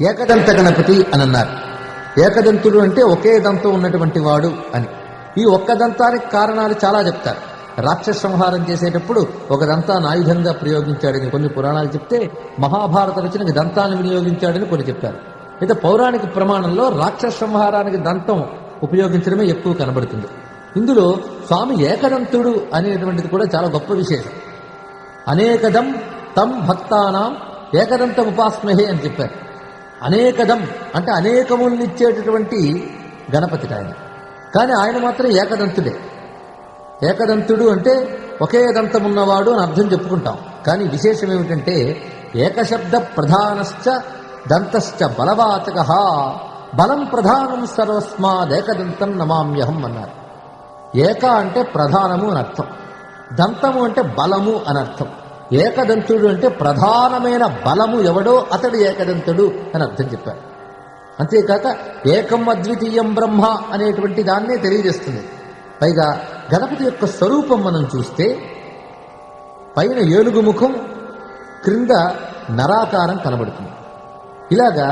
ఏకదంత గణపతి అని అన్నారు. ఏకదంతుడు అంటే ఒకే దంతం ఉన్నటువంటి వాడు అని. ఈ ఒక్క దంతానికి కారణాలు చాలా చెప్తారు. రాక్షస సంహారం చేసేటప్పుడు ఒక దంతాన్ని ఆయుధంగా ప్రయోగించాడని కొన్ని పురాణాలు చెప్తే, మహాభారత రచనకి దంతాన్ని వినియోగించాడని కొన్ని చెప్పారు. అయితే పౌరాణిక ప్రమాణంలో రాక్షస సంహారానికి దంతం ఉపయోగించడమే ఎక్కువ కనబడుతుంది. ఇందులో స్వామి ఏకదంతుడు అనేటువంటిది కూడా చాలా గొప్ప విశేషం. అనేకదం తం భక్తానాం ఏకదంతం ఉపాస్మహే అని చెప్పారు. అనేకదం అంటే అనేకములనిచ్చేటటువంటి గణపతి ఆయన, కానీ ఆయన మాత్రం ఏకదంతుడే. ఏకదంతుడు అంటే ఒకే దంతం ఉన్నవాడు అని అర్థం చెప్పుకుంటాం. కానీ విశేషం ఏమిటంటే ఏకశబ్ద ప్రధానశ్చ దంతశ్చ బలవాచక బలం ప్రధానం సర్వస్మాదేకదంతం నమామ్యహం అన్నారు. ఏక అంటే ప్రధానము అని అర్థం, దంతము అంటే బలము అని అర్థం. ఏకదంతుడు అంటే ప్రధానమైన బలము ఎవడో అతడు ఏకదంతుడు అని అర్థం చెప్పారు. అంతేకాక ఏకం అద్వితీయం బ్రహ్మ అనేటువంటి దాన్నే తెలియజేస్తుంది. పైగా గణపతి యొక్క స్వరూపం మనం చూస్తే పైన ఏనుగు ముఖం, క్రింద నరాకారం కనబడుతుంది. ఇలాగా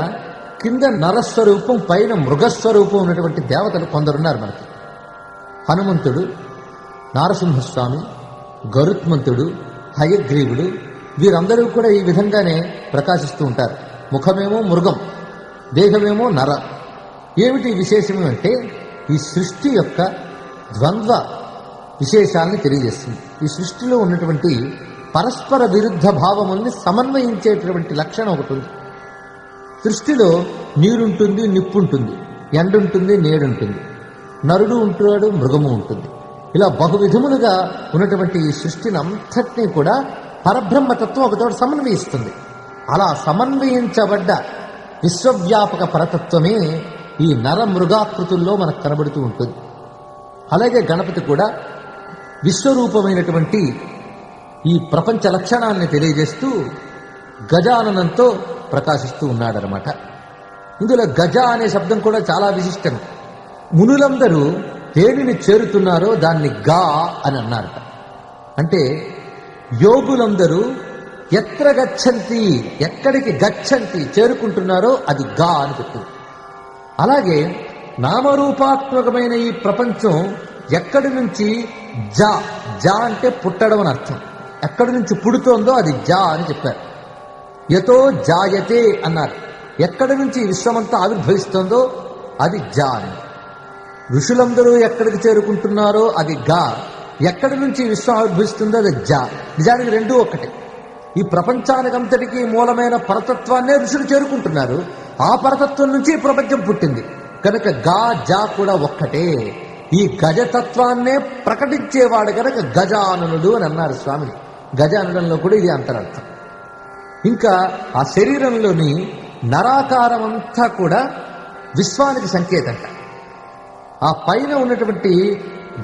కింద నరస్వరూపం, పైన మృగస్వరూపం ఉన్నటువంటి దేవతలు కొందరున్నారు మనకి. హనుమంతుడు, నారసింహస్వామి, గరుత్మంతుడు, హయగ్రీవుడు, వీరందరూ కూడా ఈ విధంగానే ప్రకాశిస్తూ ఉంటారు. ముఖమేమో మృగం, దేహమేమో నర. ఏమిటి విశేషము అంటే ఈ సృష్టి యొక్క ద్వంద్వ విశేషాలని తెలియజేస్తుంది. ఈ సృష్టిలో ఉన్నటువంటి పరస్పర విరుద్ధ భావముల్ని సమన్వయించేటటువంటి లక్షణం ఒకటి ఉంది. సృష్టిలో నీరుంటుంది, నిప్పుంటుంది, ఎండుంటుంది, నేడుంటుంది, నరుడు ఉంటాడు, మృగము ఉంటుంది. ఇలా బహువిధములుగా ఉన్నటువంటి ఈ సృష్టిని అంతటినీ కూడా పరబ్రహ్మతత్వం ఒకచోట సమన్వయిస్తుంది. అలా సమన్వయించబడ్డ విశ్వవ్యాపక పరతత్వమే ఈ నర మృగాకృతుల్లో మనకు కనబడుతూ ఉంటుంది. అలాగే గణపతి కూడా విశ్వరూపమైనటువంటి ఈ ప్రపంచ లక్షణాన్ని తెలియజేస్తూ గజాననంతో ప్రకాశిస్తూ ఉన్నాడనమాట. ఇందులో గజ అనే శబ్దం కూడా చాలా విశిష్టం. మునులందరూ దేనిని చేరుతున్నారో దాన్ని గా అని అన్నారట. అంటే యోగులందరూ ఎత్ర గచ్చంతి, ఎక్కడికి గచ్చంతి చేరుకుంటున్నారో అది గా అని చెప్తుంది. అలాగే నామరూపాత్మకమైన ఈ ప్రపంచం ఎక్కడి నుంచి జా, జా అంటే పుట్టడం అని అర్థం, ఎక్కడి నుంచి పుడుతోందో అది జా అని చెప్పారు. యతో జాయతే అన్నారు. ఎక్కడి నుంచి విశ్వమంతా ఆవిర్భవిస్తోందో అది జా అని. ఋషులందరూ ఎక్కడికి చేరుకుంటున్నారో అది గా, ఎక్కడి నుంచి విశ్వం ఆవిర్భవిస్తుందో అది జా. నిజానికి రెండూ ఒక్కటే. ఈ ప్రపంచానికంతటికీ మూలమైన పరతత్వాన్నే ఋషులు చేరుకుంటున్నారు. ఆ పరతత్వం నుంచి ప్రపంచం పుట్టింది కనుక గా జా కూడా ఒక్కటే. ఈ గజతత్వాన్నే ప్రకటించేవాడు కనుక గజాననుడు అని అన్నారు స్వామిని. గజ అనడంలో కూడా ఇది అంతరర్థం. ఇంకా ఆ శరీరంలోని నరాకారం అంతా కూడా విశ్వానికి సంకేతంట. ఆ పైన ఉన్నటువంటి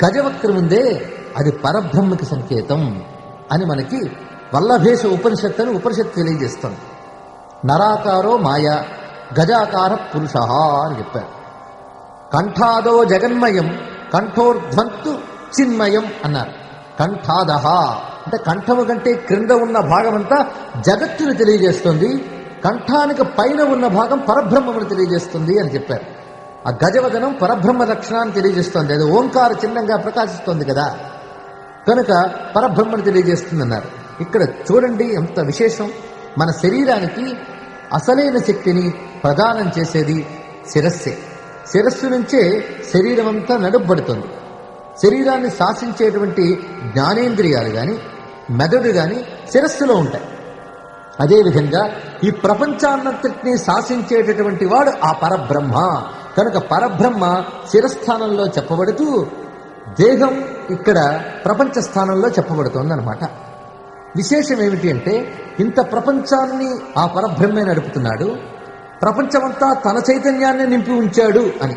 గజవక్రం ఉందే అది పరబ్రహ్మకి సంకేతం అని మనకి వల్లభేష ఉపనిషత్తు అని ఉపనిషత్తు తెలియజేస్తుంది. నరాకారో మాయ, గజాకార పురుష అని చెప్పారు. కంఠాదో జగన్మయం, కంఠోర్ధ్వంతు చిన్మయం అన్నారు. కంఠాదహ అంటే కంఠము కంటే క్రింద ఉన్న భాగమంతా జగత్తుని తెలియజేస్తుంది, కంఠానికి పైన ఉన్న భాగం పరబ్రహ్మమును తెలియజేస్తుంది అని చెప్పారు. ఆ గజవదనం పరబ్రహ్మ లక్షణాన్ని తెలియజేస్తోంది. అది ఓంకార చిహ్నంగా ప్రకాశిస్తోంది కదా, కనుక పరబ్రహ్మను తెలియజేస్తుంది అన్నారు. ఇక్కడ చూడండి ఎంత విశేషం. మన శరీరానికి అసలైన శక్తిని ప్రదానం చేసేది శిరస్సే. శిరస్సు నుంచే శరీరం అంతా నడుపబడుతుంది. శరీరాన్ని శాసించేటువంటి జ్ఞానేంద్రియాలు కానీ మెదడు కానీ శిరస్సులో ఉంటాయి. అదేవిధంగా ఈ ప్రపంచాన్నంతటినీ శాసించేటటువంటి వాడు ఆ పరబ్రహ్మ. కనుక పరబ్రహ్మ శిరస్థానంలో చెప్పబడుతూ దేహం ఇక్కడ ప్రపంచ స్థానంలో చెప్పబడుతోందనమాట. విశేషం ఏమిటి అంటే ఇంత ప్రపంచాన్ని ఆ పరబ్రహ్మే నడుపుతున్నాడు, ప్రపంచమంతా తన చైతన్యాన్ని నింపి ఉంచాడు అని.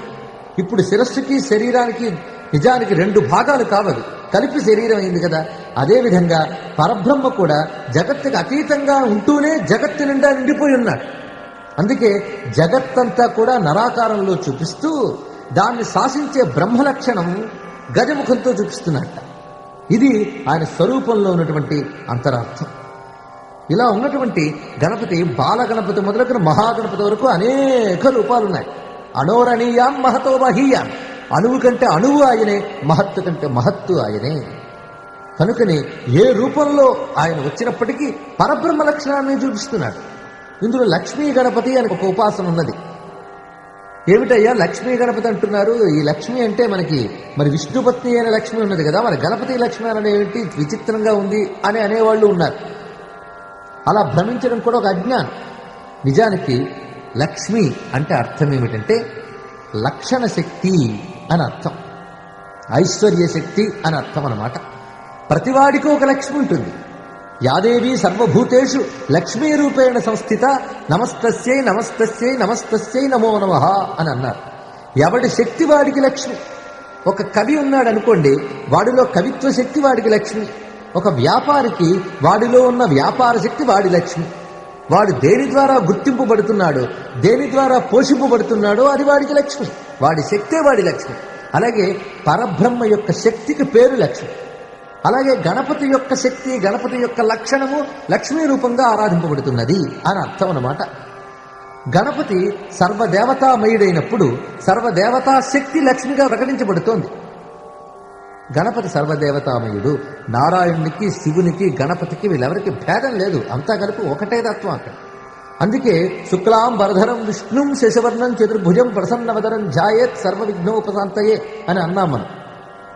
ఇప్పుడు శిరస్సుకి శరీరానికి నిజానికి రెండు భాగాలు కావాలి, కలిపి శరీరం అయింది కదా. అదేవిధంగా పరబ్రహ్మ కూడా జగత్తుకి అతీతంగా ఉంటూనే జగత్తు నిండా నిండిపోయి ఉన్నాడు. అందుకే జగత్తంతా కూడా నరాకారంలో చూపిస్తూ దాన్ని శాసించే బ్రహ్మ లక్షణం గజముఖంతో చూపిస్తున్నట్ట. ఇది ఆయన స్వరూపంలో ఉన్నటువంటి అంతరార్థం. ఇలా ఉన్నటువంటి గణపతి బాల గణపతి మొదలుకొని మహాగణపతి వరకు అనేక రూపాలున్నాయి. అణోరణీయాం మహతో మహీయాం, అణువు కంటే అణువు ఆయనే, మహత్తు కంటే మహత్తు ఆయనే. కనుకని ఏ రూపంలో ఆయన వచ్చినప్పటికీ పరబ్రహ్మ లక్షణాన్ని చూపిస్తున్నాడు. ఇందులో లక్ష్మీ గణపతి అని ఒక ఉపాసన ఉన్నది. ఏమిటయ్యా లక్ష్మీ గణపతి అంటున్నారు? ఈ లక్ష్మి అంటే మనకి మరి విష్ణుపత్ని అయిన లక్ష్మి ఉన్నది కదా, మరి గణపతి లక్ష్మి అనేవి విచిత్రంగా ఉంది అని అనేవాళ్ళు ఉన్నారు. అలా భ్రమించడం కూడా ఒక అజ్ఞానం. నిజానికి లక్ష్మి అంటే అర్థం ఏమిటంటే లక్షణ శక్తి అని అర్థం, ఐశ్వర్య శక్తి అని అర్థం అన్నమాట. ప్రతివాడికి ఒక లక్ష్మి ఉంటుంది. యాదేవి సర్వభూతేషు లక్ష్మీ రూపేణ సంస్థిత నమస్తస్యై నమస్తస్యై నమస్తస్యై నమో నమః అని అన్నారు. ఎవడి శక్తి వాడికి లక్ష్మి. ఒక కవి ఉన్నాడు అనుకోండి, వాడిలో కవిత్వ శక్తి వాడికి లక్ష్మి. ఒక వ్యాపారికి వాడిలో ఉన్న వ్యాపార శక్తి వాడి లక్ష్మి. వాడు దేని ద్వారా గుర్తింపబడుతున్నాడో, దేని ద్వారా పోషింపబడుతున్నాడో అది వాడికి లక్ష్మి. వాడి శక్తే వాడి లక్ష్మి. అలాగే పరబ్రహ్మ యొక్క శక్తికి పేరు లక్ష్మి. అలాగే గణపతి యొక్క శక్తి, గణపతి యొక్క లక్షణము లక్ష్మీ రూపంగా ఆరాధింపబడుతున్నది అని అర్థం అన్నమాట. గణపతి సర్వదేవతామయుడైనప్పుడు సర్వదేవతా శక్తి లక్ష్మిగా ప్రకటించబడుతోంది. గణపతి సర్వదేవతామయుడు. నారాయణునికి, శివునికి, గణపతికి వీళ్ళెవరికి భేదం లేదు, అంతా కలిపి ఒకటే తత్వం అక్కడ. అందుకే శుక్లాం వరధరం విష్ణుం శశవర్ణం చతుర్భుజం ప్రసన్నవదరం ధ్యాయేత్ సర్వ విఘ్నోపశాంతయే అని అన్నాం మనం.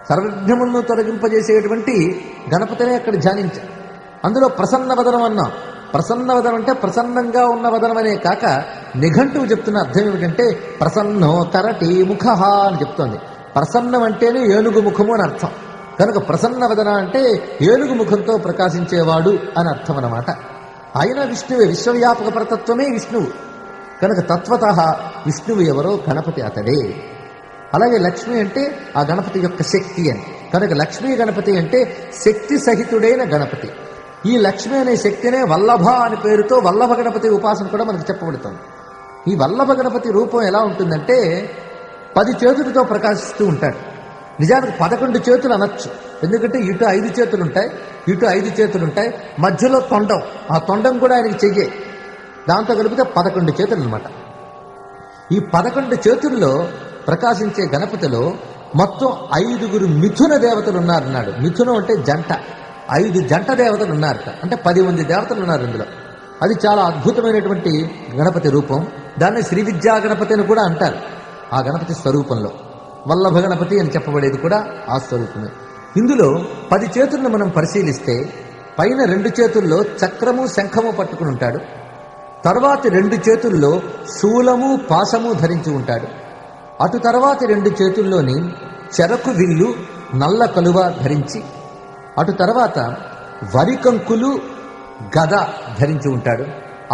సర్వవిఘ్నములను తొలగింపజేసేటువంటి గణపతినే అక్కడ ధ్యానించాం. అందులో ప్రసన్నవదనం అన్నాం. ప్రసన్నవదనం అంటే ప్రసన్నంగా ఉన్న వదనం అనే కాక నిఘంటువు చెప్తున్న అర్థం ఏమిటంటే ప్రసన్నో కరటి ముఖ అని చెప్తోంది. ప్రసన్నం అంటేనే ఏనుగు ముఖము అని అర్థం. కనుక ప్రసన్నవదన అంటే ఏనుగు ముఖంతో ప్రకాశించేవాడు అని అర్థం అన్నమాట. ఆయన విష్ణువే, విశ్వవ్యాపక పరతత్వమే విష్ణువు. కనుక తత్వతః విష్ణువు ఎవరో, గణపతి అతడే. అలాగే లక్ష్మి అంటే ఆ గణపతి యొక్క శక్తి అని. కనుక లక్ష్మీ గణపతి అంటే శక్తి సహితుడైన గణపతి. ఈ లక్ష్మి అనే శక్తినే వల్లభ అని పేరుతో వల్లభ గణపతి ఉపాసన కూడా మనకు చెప్పబడుతుంది. ఈ వల్లభ గణపతి రూపం ఎలా ఉంటుందంటే 10 చేతులతో ప్రకాశిస్తూ ఉంటాడు. నిజానికి 11 చేతులు అనొచ్చు, ఎందుకంటే ఇటు 5 చేతులు ఉంటాయి, ఇటు 5 చేతులు ఉంటాయి, మధ్యలో తొండం, ఆ తొండం కూడా ఆయనకి చెయ్యే, దాంతో కలిపితే 11 చేతులు అనమాట. ఈ 11 చేతుల్లో ప్రకాశించే గణపతిలో మొత్తం 5 మిథున దేవతలు ఉన్నారన్నాడు. మిథునం అంటే జంట, 5 జంట దేవతలు ఉన్నారట, అంటే 10 మంది దేవతలు ఉన్నారు ఇందులో. అది చాలా అద్భుతమైనటువంటి గణపతి రూపం. దాన్ని శ్రీ విద్యా గణపతి అని కూడా అంటారు. ఆ గణపతి స్వరూపంలో వల్లభ గణపతి అని చెప్పబడేది కూడా ఆ స్వరూపమే. ఇందులో 10 చేతులను మనం పరిశీలిస్తే పైన 2 చేతుల్లో చక్రము శంఖము పట్టుకుని ఉంటాడు. తర్వాతి 2 చేతుల్లో శూలము పాశము ధరించి ఉంటాడు. అటు తర్వాతి 2 చేతుల్లోని చెరకు విల్లు నల్ల కలువ ధరించి, అటు తర్వాత వరికంకులు గద ధరించి ఉంటాడు.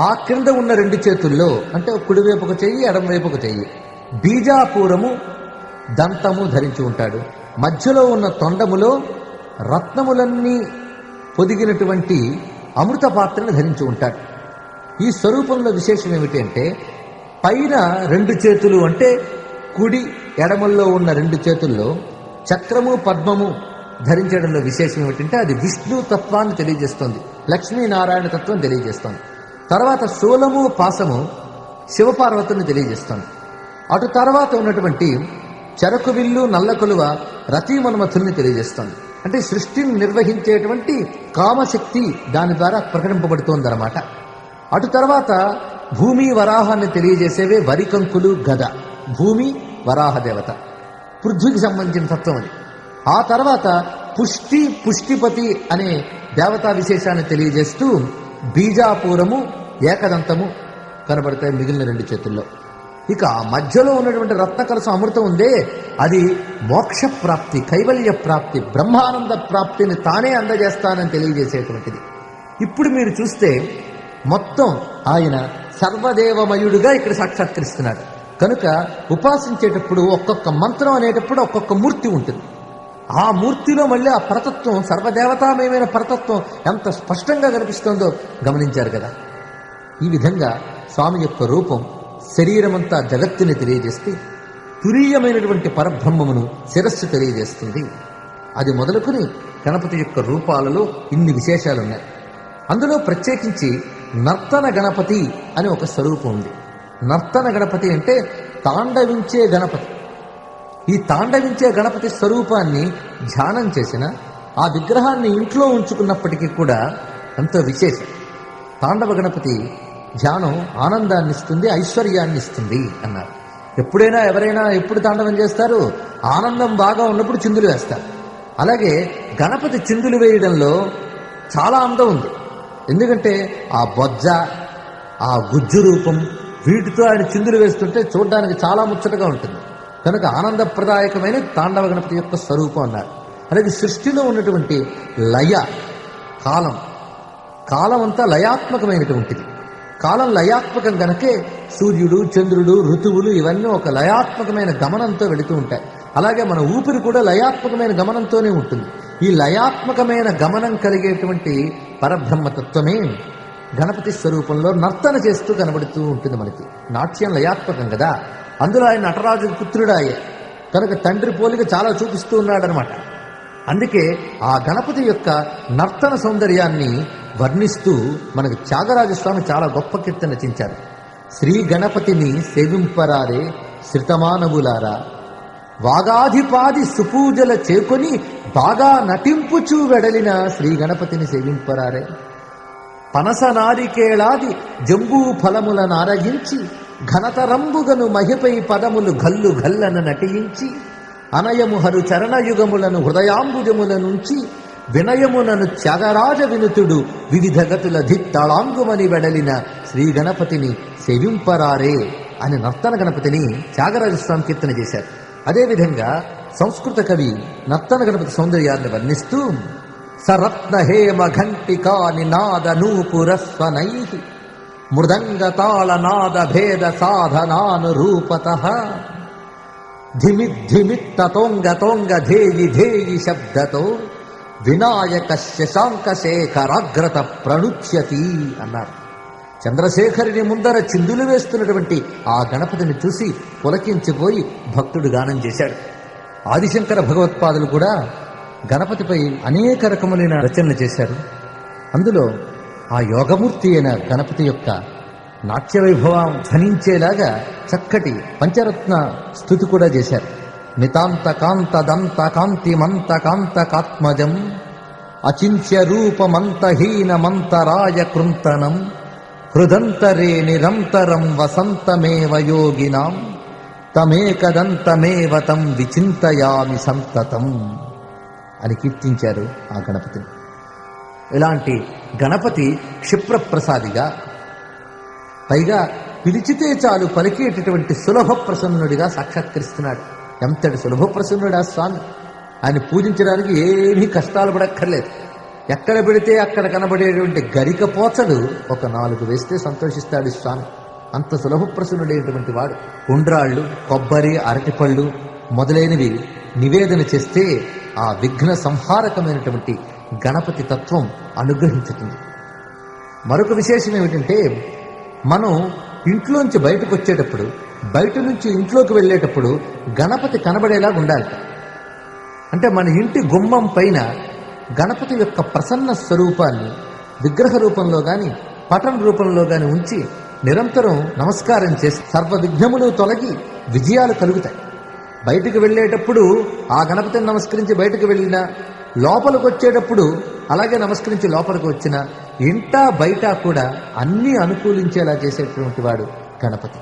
ఆ క్రింద ఉన్న 2 చేతుల్లో అంటే కుడివైపు ఒక చెయ్యి, ఎడమవైపు ఒక చెయ్యి, బీజాపూరము దంతము ధరించి ఉంటాడు. మధ్యలో ఉన్న తొండములో రత్నములన్నీ పొదిగినటువంటి అమృత పాత్రను ధరించి ఉంటాడు. ఈ స్వరూపంలో విశేషం ఏమిటి అంటే పైన 2 చేతులు అంటే కుడి ఎడమల్లో ఉన్న 2 చేతుల్లో చక్రము పద్మము ధరించడంలో విశేషం ఏమిటంటే అది విష్ణు తత్వాన్ని తెలియజేస్తుంది, లక్ష్మీనారాయణ తత్వం తెలియజేస్తుంది. తర్వాత శూలము పాశము శివపార్వతుని తెలియజేస్తుంది. అటు తర్వాత ఉన్నటువంటి చెరకు విల్లు నల్ల కొలువ రతిమన్మథుల్ని తెలియజేస్తుంది. అంటే సృష్టిని నిర్వహించేటువంటి కామశక్తి దాని ద్వారా ప్రకటింపబడుతోందన్నమాట. అటు తర్వాత భూమి వరాహాన్ని తెలియజేసేవే వరికంకులు గద. భూమి వరాహ దేవత, పృథ్వీకి సంబంధించిన తత్వం అది. ఆ తర్వాత పుష్టిపతి అనే దేవతా విశేషాన్ని తెలియజేస్తూ బీజాపూరము ఏకదంతము కనబడతాయి మిగిలిన 2 చేతుల్లో. ఇక ఆ మధ్యలో ఉన్నటువంటి రత్న కలశం అమృతం ఉందే, అది మోక్ష ప్రాప్తి, కైవల్య ప్రాప్తి, బ్రహ్మానంద ప్రాప్తిని తానే అందజేస్తానని తెలియజేసేటువంటిది. ఇప్పుడు మీరు చూస్తే మొత్తం ఆయన సర్వదేవమయుడుగా ఇక్కడ సాక్షాత్కరిస్తున్నాడు. కనుక ఉపాసించేటప్పుడు ఒక్కొక్క మంత్రం అనేటప్పుడు ఒక్కొక్క మూర్తి ఉంటుంది. ఆ మూర్తిలో మళ్ళీ ఆ పరతత్వం, సర్వదేవతామయమైన పరతత్వం ఎంత స్పష్టంగా కనిపిస్తుందో గమనించారు కదా. ఈ విధంగా స్వామి యొక్క రూపం శరీరమంతా జగత్తుని తెలియజేస్తే తురీయమైనటువంటి పరబ్రహ్మమును శిరస్సు తెలియజేస్తుంది. అది మొదలుకొని గణపతి యొక్క రూపాలలో ఇన్ని విశేషాలున్నాయి. అందులో ప్రత్యేకించి నర్తన గణపతి అని ఒక స్వరూపం ఉంది. నర్తన గణపతి అంటే తాండవించే గణపతి. ఈ తాండవించే గణపతి స్వరూపాన్ని ధ్యానం చేసిన ఆ విగ్రహాన్ని ఇంట్లో ఉంచుకున్నప్పటికీ కూడా ఎంతో విశేషం. తాండవ గణపతి ధ్యానం ఆనందాన్ని ఇస్తుంది, ఐశ్వర్యాన్ని ఇస్తుంది అన్నారు. ఎప్పుడైనా ఎవరైనా ఎప్పుడు తాండవం చేస్తారు? ఆనందం బాగా ఉన్నప్పుడు చిందులు వేస్తారు. అలాగే గణపతి చిందులు వేయడంలో చాలా అందం ఉంది. ఎందుకంటే ఆ బొజ్జ, ఆ గుజ్జు రూపం, వీటితో ఆయన చిందులు వేస్తుంటే చూడడానికి చాలా ముచ్చటగా ఉంటుంది. కనుక ఆనందప్రదాయకమైన తాండవ గణపతి యొక్క స్వరూపం అన్నారు. అలాగే సృష్టిలో ఉన్నటువంటి లయ, కాలం అంతా లయాత్మకమైనటువంటిది. కాలం లయాత్మకం గనకే సూర్యుడు, చంద్రుడు, ఋతువులు ఇవన్నీ ఒక లయాత్మకమైన గమనంతో వెళుతూ ఉంటాయి. అలాగే మన ఊపిరి కూడా లయాత్మకమైన గమనంతోనే ఉంటుంది. ఈ లయాత్మకమైన గమనం కలిగేటువంటి పరబ్రహ్మతత్వమే గణపతి స్వరూపంలో నర్తన చేస్తూ కనబడుతూ ఉంటుంది మనకి. నాట్యం లయాత్మకం కదా, అందులో ఆయన నటరాజు పుత్రుడాయే కనుక తండ్రి పోలిక చాలా చూపిస్తూ ఉన్నాడనమాట. అందుకే ఆ గణపతి యొక్క నర్తన సౌందర్యాన్ని వర్ణిస్తూ మనకు త్యాగరాజస్వామి చాలా గొప్ప కీర్తన రచించారు. శ్రీ గణపతిని సేవింపరారే శ్రితమానవులారా, వాగాధిపాది సుపూజల చేకొని బాగా నటింపుచూ వెడలిన శ్రీ గణపతిని సేవింపరారే. పనస నారికేళాది జంబూ ఫలముల నారగించి ఘనతరంబుగను మహిపై పదములు గల్లు గల్లన నటించి అనయము హరు చరణయుగములను హృదయాంబుజముల నుంచి వినయమునను త్యాగరాజ వినుతుడు వివిధ గతుల ధిత్తాళాంగుమని వెడలిన శ్రీ గణపతిని సేవింపరారే అని నర్తన గణపతిని త్యాగరాజస్వామి కీర్తన చేశారు. అదేవిధంగా సంస్కృత కవి నర్తన గణపతి సౌందర్యాన్ని వర్ణిస్తూ సరత్న హేమ ఘంటికా నినాద నూపురస్వనై మృదంగ తాళ నాద భేద సాధనానురూపతః ధిమిద్ధిమిత్త తొంగ తొంగ ధేయి ధేయి శబ్దతో వినాయక శశాంక శేఖరాగ్రత ప్రణుచ్యతి అన్నారు. చంద్రశేఖరుని ముందర చిందులు వేస్తున్నటువంటి ఆ గణపతిని చూసి పులకించిపోయి భక్తుడు గానం చేశాడు. ఆదిశంకర భగవత్పాదులు కూడా గణపతిపై అనేక రకములైన రచనలు చేశారు. అందులో ఆ యోగమూర్తి అయిన గణపతి యొక్క నాట్య వైభవం ధ్వనించేలాగా చక్కటి పంచరత్న స్తుతి కూడా చేశారు. నితాంత కాంత దంత కాంతిమంత కాంతకాత్మజం అచింత్య రూపమంతహీనమంతరాయ కృంతనం హృదంతరే నిరంతరం వసంతమేవ యోగినాం తమేకదంతమేవ తం విచింతయామి సంతతం అని కీర్తించారు ఆ గణపతిని. ఇలాంటి గణపతి క్షిప్రప్రసాదిగా, పైగా పిలిచితే చాలు పలికేటటువంటి సులభ ప్రసన్నుడిగా సాక్షాత్కరిస్తున్నాడు. ఎంతటి సులభ ప్రసన్నుడు ఆ స్వామి! ఆయన పూజించడానికి ఏమీ కష్టాలు పడక్కర్లేదు. ఎక్కడ పెడితే అక్కడ కనబడేటువంటి గరిక పోచడు ఒక 4 వేస్తే సంతోషిస్తాడు స్వామి. అంత సులభ ప్రసన్నుడైనటువంటి వాడు. ఉండ్రాళ్ళు, కొబ్బరి, అరటిపళ్ళు మొదలైనవి నివేదన చేస్తే ఆ విఘ్న సంహారకమైనటువంటి గణపతి తత్వం అనుగ్రహించుతుంది. మరొక విశేషం ఏమిటంటే, మనం ఇంట్లోంచి బయటకు వచ్చేటప్పుడు, బయట నుంచి ఇంట్లోకి వెళ్ళేటప్పుడు గణపతి కనబడేలాగా ఉండాలి. అంటే మన ఇంటి గుమ్మం పైన గణపతి యొక్క ప్రసన్న స్వరూపాన్ని విగ్రహ రూపంలో కానీ పటం రూపంలో కానీ ఉంచి నిరంతరం నమస్కారం చేసి సర్వ విఘ్నములు తొలగి విజయాలు కలుగుతాయి. బయటకు వెళ్ళేటప్పుడు ఆ గణపతిని నమస్కరించి బయటకు వెళ్ళినా, లోపలికి వచ్చేటప్పుడు అలాగే నమస్కరించి లోపలికి వచ్చిన, ఇంటా బయట కూడా అన్నీ అనుకూలించేలా చేసేటువంటి వాడు గణపతి.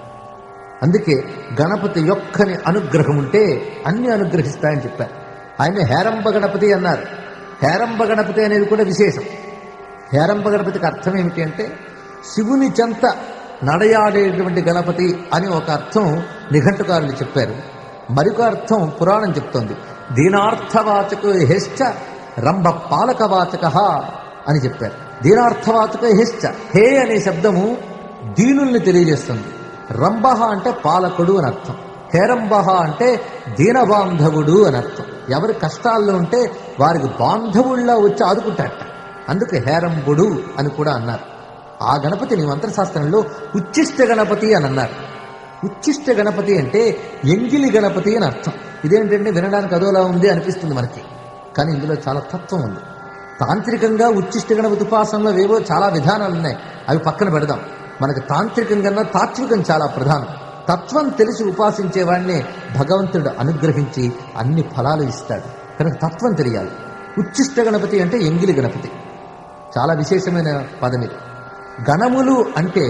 అందుకే గణపతి యొక్కని అనుగ్రహం ఉంటే అన్ని అనుగ్రహిస్తాయని చెప్పారు. ఆయన హేరంబ గణపతి అన్నారు. హేరంబ గణపతి అనేది కూడా విశేషం. హేరంబ గణపతికి అర్థం ఏమిటి అంటే, శివుని చెంత నడయాడేటువంటి గణపతి అని ఒక అర్థం నిఘంటుకారులు చెప్పారు. మరొక అర్థం పురాణం చెప్తోంది. దీనార్థవాచక హెశ్చ రంభ పాలకవాచక అని చెప్పారు. దీనార్థవాచక హెశ్చ, హే అనే శబ్దము దీనుల్ని తెలియజేస్తుంది. రంభ అంటే పాలకుడు అని అర్థం. హేరంబహ అంటే దీనబాంధవుడు అని అర్థం. ఎవరి కష్టాల్లో ఉంటే వారికి బాంధవుల్లా వచ్చి ఆదుకుంటాడట. అందుకే హేరంబుడు అని కూడా అన్నారు. ఆ గణపతిని మంత్రశాస్త్రంలో ఉచ్చిష్ట గణపతి అని అన్నారు. ఉచ్చిష్ట గణపతి అంటే ఎంగిలి గణపతి అని అర్థం. ఇదేంటంటే వినడానికి అదోలా ఉంది అనిపిస్తుంది మనకి, కానీ ఇందులో చాలా తత్వం ఉంది. తాంత్రికంగా ఉచ్చిష్ట గణపతి ఉపాసనలో ఏవో చాలా విధానాలు ఉన్నాయి, అవి పక్కన పెడదాం. మనకు తాంత్రికంగా తాత్వికం చాలా ప్రధానం. తత్వం తెలిసి ఉపాసించేవాడిని భగవంతుడు అనుగ్రహించి అన్ని ఫలాలు ఇస్తాడు. కనుక తత్వం తెలియాలి. ఉచ్చిష్ట గణపతి అంటే ఎంగిలి గణపతి, చాలా విశేషమైన పదం ఇది. గణములు అంటే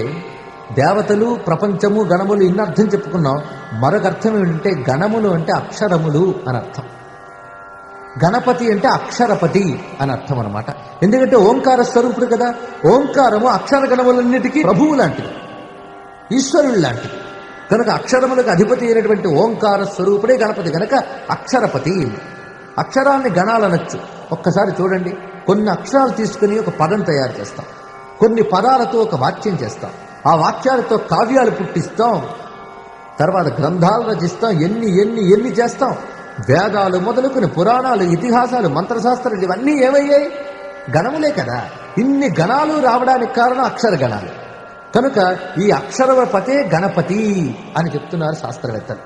దేవతలు, ప్రపంచము, గణములు ఇన్ని అర్థం చెప్పుకున్నాం. మరొక అర్థం ఏంటంటే గణములు అంటే అక్షరములు అని అర్థం. గణపతి అంటే అక్షరపతి అని అర్థం అనమాట. ఎందుకంటే ఓంకార స్వరూపుడు కదా. ఓంకారము అక్షర గణములన్నిటికీ ప్రభువు లాంటిది, ఈశ్వరుడు లాంటిది. కనుక అక్షరములకు అధిపతి అయినటువంటి ఓంకార స్వరూపుడే గణపతి. కనుక అక్షరపతి. అక్షరాన్ని గణాలనొచ్చు. ఒక్కసారి చూడండి, కొన్ని అక్షరాలు తీసుకుని ఒక పదం తయారు చేస్తాం, కొన్ని పదాలతో ఒక వాక్యం చేస్తాం, ఆ వాక్యాలతో కావ్యాలు పుట్టిస్తాం, తర్వాత గ్రంథాలు రచిస్తాం, ఎన్ని చేస్తాం. వేదాలు మొదలుకుని పురాణాలు, ఇతిహాసాలు, మంత్రశాస్త్రాలు ఇవన్నీ ఏమయ్యాయి? గణములే కదా. ఇన్ని గణాలు రావడానికి కారణం అక్షర గణాలు. కనుక ఈ అక్షరపతే గణపతి అని చెప్తున్నారు శాస్త్రవేత్తలు.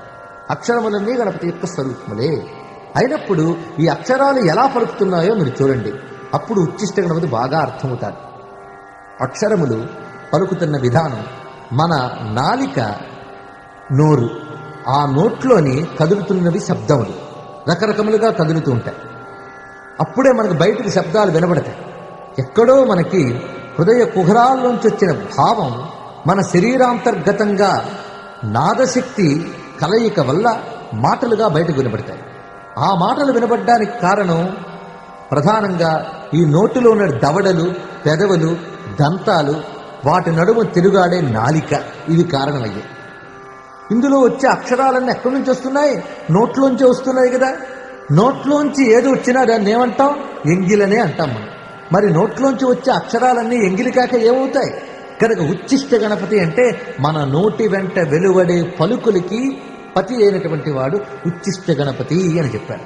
అక్షరములన్నీ గణపతి యొక్క స్వరూపములే అయినప్పుడు ఈ అక్షరాలు ఎలా పలుకుతున్నాయో మీరు చూడండి. అప్పుడు ఉచ్చిష్ట గణపతి బాగా అర్థమవుతారు. అక్షరములు పలుకుతున్న విధానం, మన నాలిక, నోరు, ఆ నోట్లోని కదులుతున్నవి శబ్దములు రకరకములుగా కదులుతూ ఉంటాయి. అప్పుడే మనకు బయటికి శబ్దాలు వినబడతాయి. ఎక్కడో మనకి హృదయ కుహరాల్లోంచి వచ్చిన భావం మన శరీరాంతర్గతంగా నాదశక్తి కలయిక వల్ల మాటలుగా బయటకు వినబడతాయి. ఆ మాటలు వినబడ్డానికి కారణం ప్రధానంగా ఈ నోటిలో ఉన్న దవడలు, పెదవులు, దంతాలు, వాటి నడుమ తిరుగాడే నాలిక, ఇవి కారణమయ్యాయి. ఇందులో వచ్చే అక్షరాలన్నీ ఎక్కడి నుంచి వస్తున్నాయి? నోట్లోంచి వస్తున్నాయి కదా. నోట్లోంచి ఏది వచ్చినా దాన్ని ఏమంటాం? ఎంగిలనే అంటాం మనం. మరి నోట్లోంచి వచ్చే అక్షరాలన్నీ ఎంగిలి కాక ఏమవుతాయి? కనుక ఉచ్చిష్ట గణపతి అంటే మన నోటి వెంట వెలువడే పలుకులకి పతి అయినటువంటి వాడు ఉచ్చిష్ట గణపతి అని చెప్పారు.